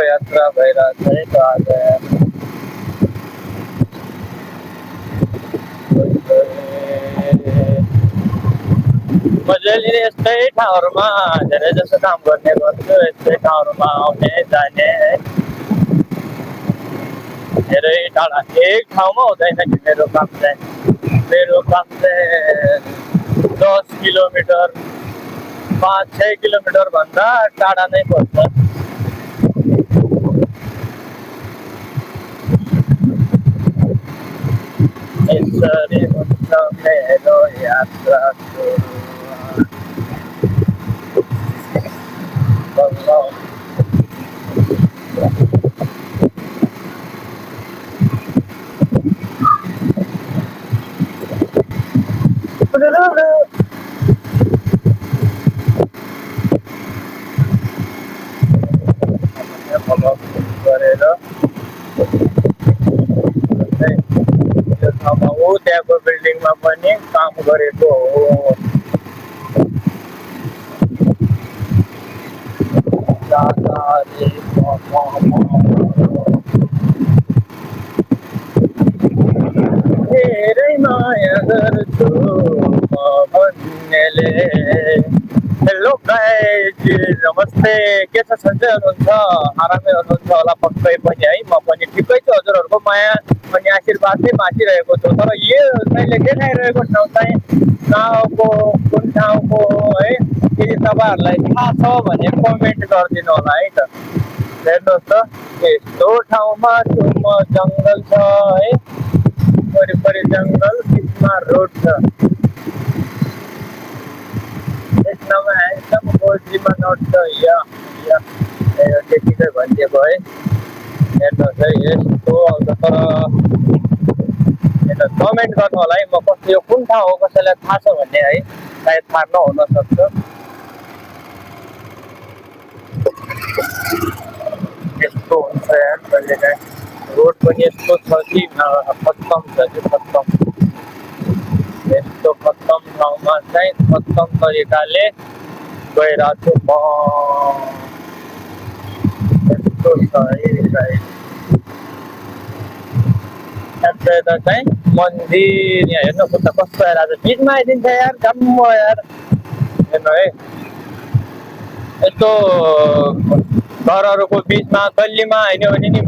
यात्रा भइरहेछ है त आज मैले यस्तै ठाउँहरूमा धेरै जसो काम गर्ने गर्छु यस्तै ठाउँहरूमा आउने जाने है धेरै टाढा एक ठाउँमा हुँदैन कि मेरो काम चाहिँ 10 किलोमिटर 5-6 किलोमिटर भन्दा टाढा नै पर्छ यसरी हुन्छ मेरो यात्रा गरेर यो ठाउँमा हो त्यहाँको बिल्डिङमा पनि काम गरेको हो धेरै माया गर्छु म भन्नेले हेलो गाइज नमस्ते के छ सन्चै हुनुहुन्छ आरामै हुनुहुन्छ होला पक्कै पनि है म पनि ठिकै छु हजुरहरूको माया अनि आशीर्वादै बाँचिरहेको छु तर यो मैले देखाइरहेको ठाउँ चाहिँ गाउँको कुन ठाउँको है यदि तपाईँहरूलाई थाहा छ भने कमेन्ट गरिदिनु होला है त हेर्नुहोस् त यस्तो ठाउँमा छु म जङ्गल छ है वरिपरि जङ्गल बिचमा रोड छ देख्नमा एकदम गोजीमा नोट छ त्यतिकै भनिदिएको है हेर्नुहोस् है यस्तो आउँछ तर कमेन्ट गर्नु होला है म कस्तो यो कुन ठाउँ हो कसैलाई थाहा छ भन्ने है सायद थाहा नहुन सक्छ यस्तो हुन्छ यार कहिलेकाहीँ रोड पनि यस्तो छ कि खत्तम छ कि खत्तम यस्तो खत्तम ठाउँमा चाहिँ खत्तम तरिकाले गइरहेको छु म यस्तो छ है चाहिँ मन्दिर यहाँ हेर्नुहोस् त कस्तो आएर आज बिचमा आइदिन्छ यार जम्म यार हेर्नु है यस्तो घरहरूको बिचमा गल्लीमा हिँड्यो भने नि